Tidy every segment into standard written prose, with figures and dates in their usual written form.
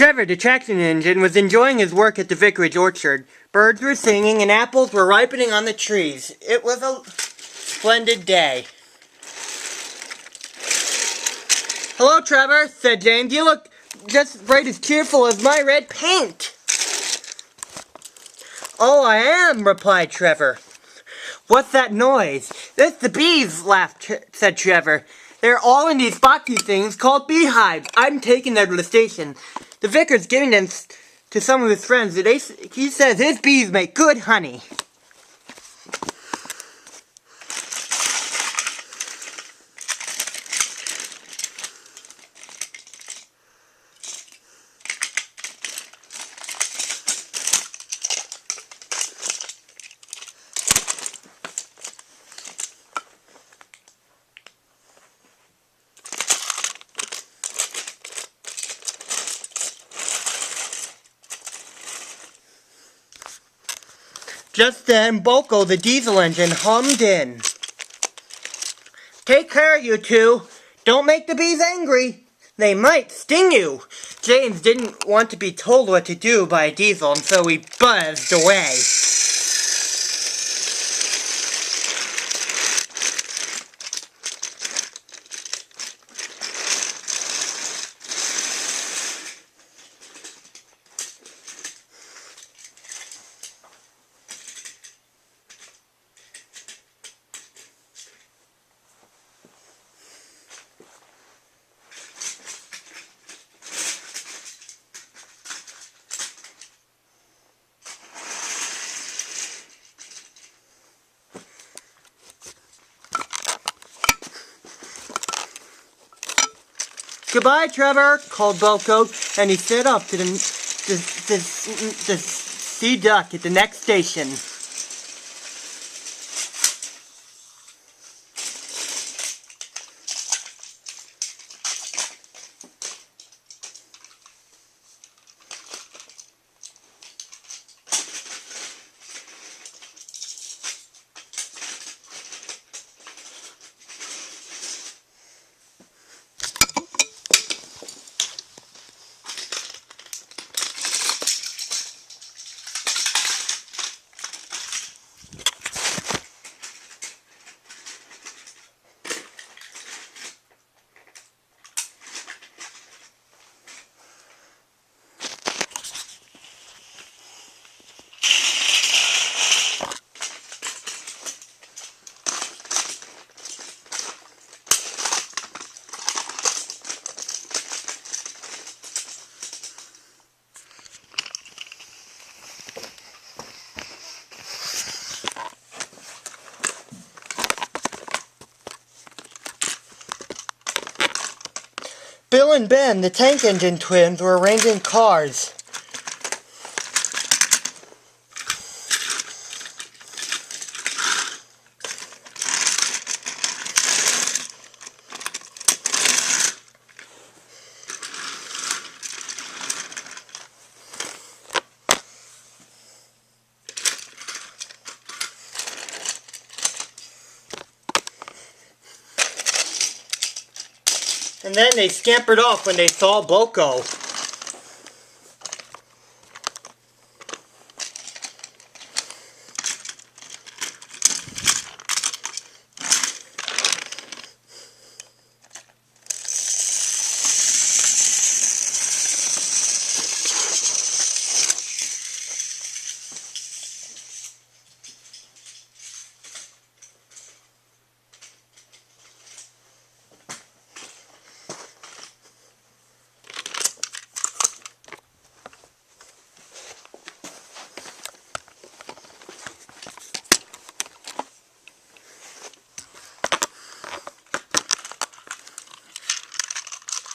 Trevor, the traction engine, was enjoying his work at the vicarage orchard. Birds were singing and apples were ripening on the trees. It was a splendid day. "Hello, Trevor," said James. "You look just right as cheerful as my red paint." "Oh, I am," replied Trevor. "What's that noise?" "That's the bees," said Trevor. "They're all in these boxy things called beehives. I'm taking them to the station. The vicar's giving them to some of his friends. He says his bees make good honey." Just then, Boko, the diesel engine, hummed in. "Take care, you two. Don't make the bees angry. They might sting you." James didn't want to be told what to do by a diesel, and so he buzzed away. "Goodbye, Trevor," called Boko, and he set off to see Duck at the next station. Bill and Ben, the tank engine twins, were arranging cars. And then they scampered off when they saw Boko.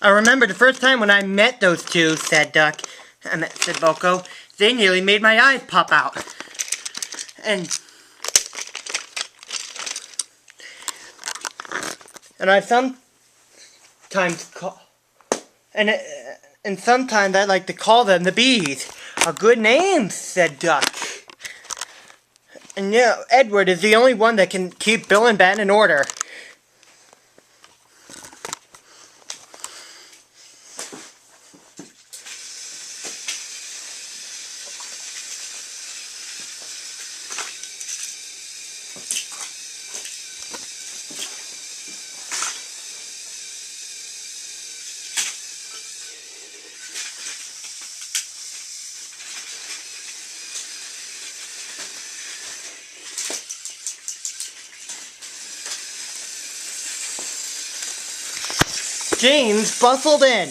"I remember the first time when I met those two," said said Boko. "They nearly made my eyes pop out. And I sometimes sometimes I like to call them the bees." "A good name," said Duck. "And yeah, Edward is the only one that can keep Bill and Ben in order." James bustled in.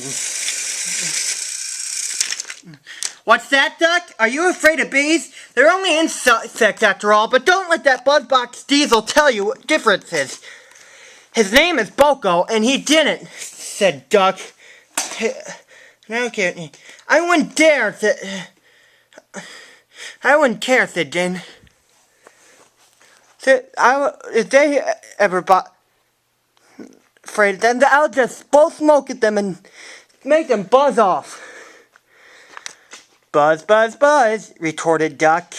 What's that, Duck? Are you afraid of bees? They're only insects after all, but don't let that buzzbox Diesel tell you what difference is. His name is Boko, and he didn't, said Duck. Okay, I wouldn't care, said Jane. If they ever afraid, then I'll just blow smoke at them and make them buzz off. Buzz, buzz, buzz, retorted Duck.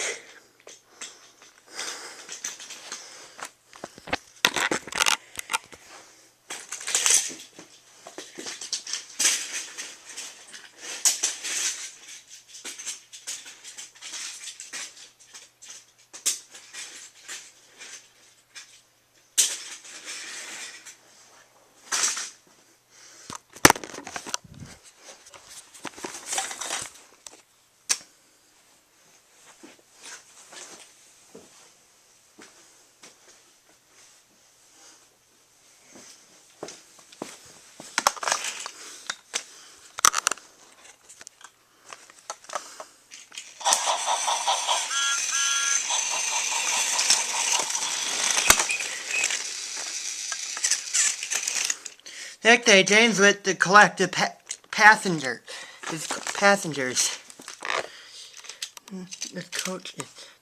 Next day, James went to collect the passengers.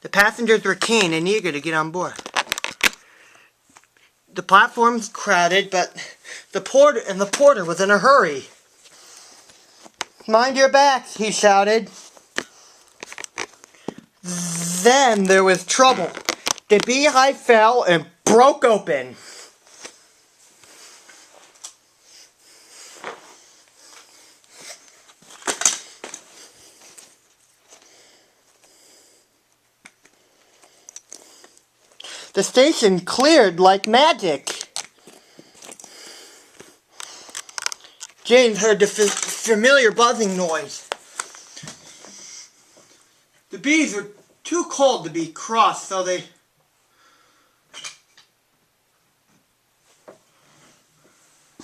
The passengers were keen and eager to get on board. The platform's crowded, but the porter was in a hurry. Mind your backs, he shouted. Then there was trouble. The beehive fell and broke open. The station cleared like magic. James heard the familiar buzzing noise. The bees were too cold to be crossed, so they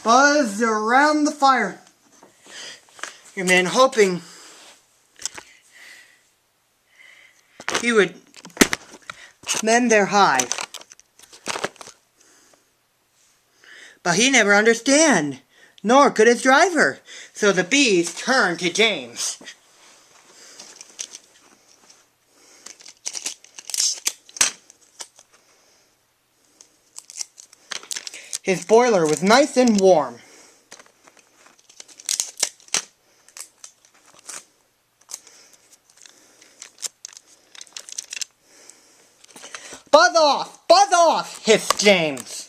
buzzed around the fire. Your man hoping he would mend their hive. But he never understand, nor could his driver. So the bees turned to James. His boiler was nice and warm. Buzz off, hissed James.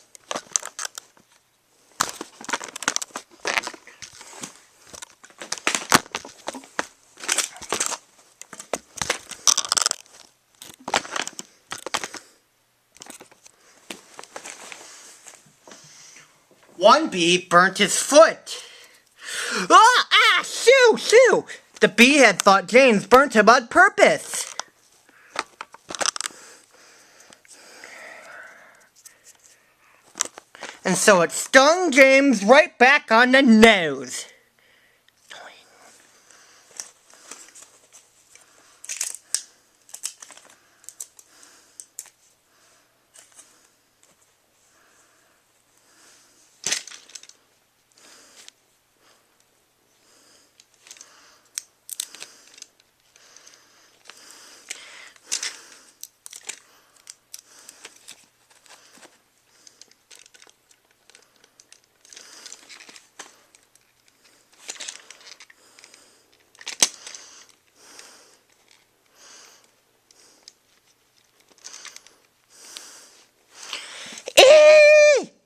One bee burnt his foot. Shoo! The bee had thought James burnt him on purpose. And so it stung James right back on the nose.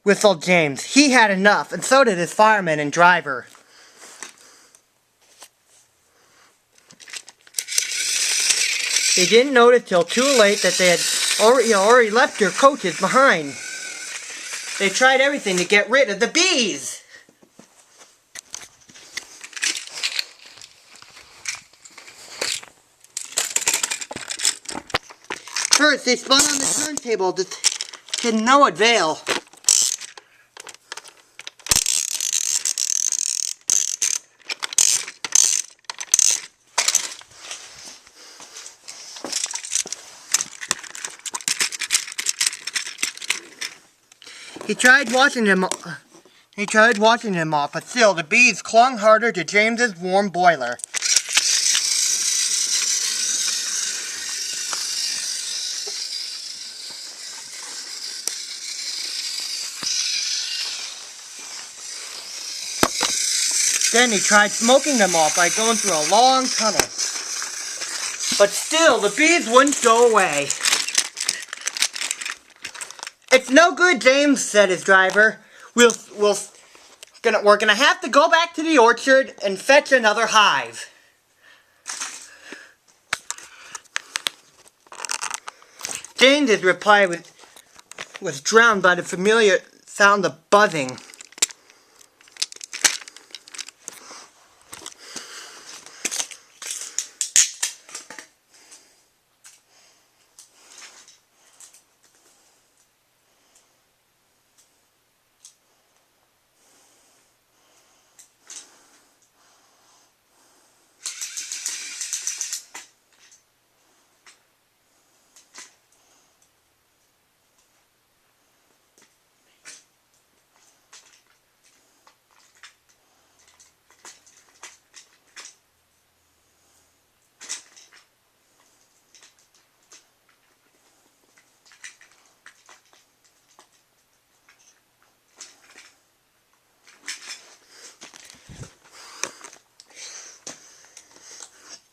Whistled James. He had enough, and so did his fireman and driver. They didn't notice till too late that they had already left their coaches behind. They tried everything to get rid of the bees. First, they spun on the turntable to no avail. He tried washing them off, but still the bees clung harder to James's warm boiler. Then he tried smoking them off by going through a long tunnel. But still, the bees wouldn't go away. "It's no good, James," said his driver. We're gonna have to go back to the orchard and fetch another hive." James's reply was drowned by the familiar sound of buzzing.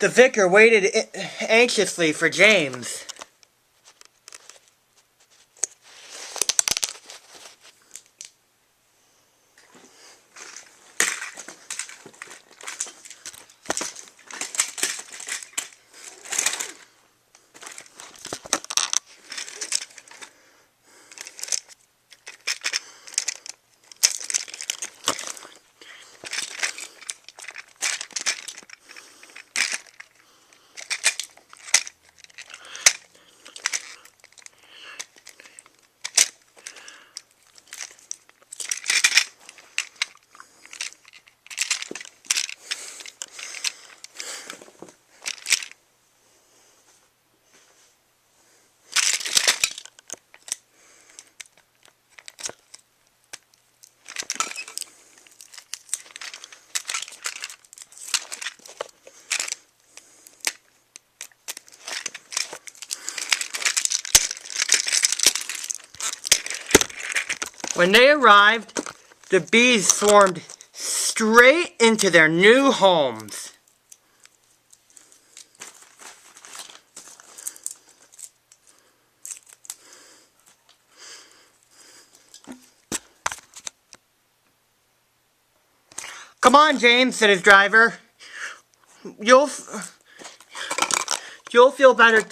The vicar waited anxiously for James. When they arrived, the bees swarmed straight into their new homes. "Come on, James," said his driver. You'll feel better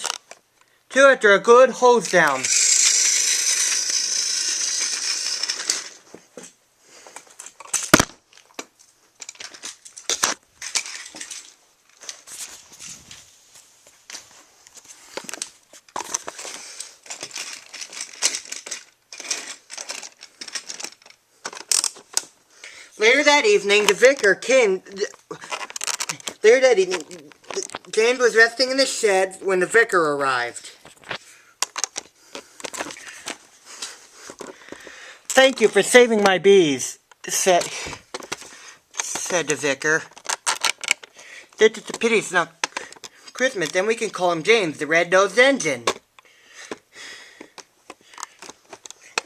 too after a good hose down." Later that evening, James was resting in the shed when the vicar arrived. "Thank you for saving my bees," said the vicar. "It's a pity it's not Christmas, then we can call him James, the red-nosed engine."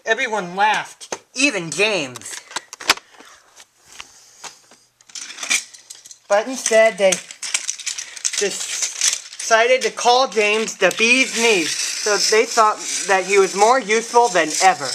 Everyone laughed, even James. But instead, they decided to call James the bee's knees, so they thought that he was more useful than ever.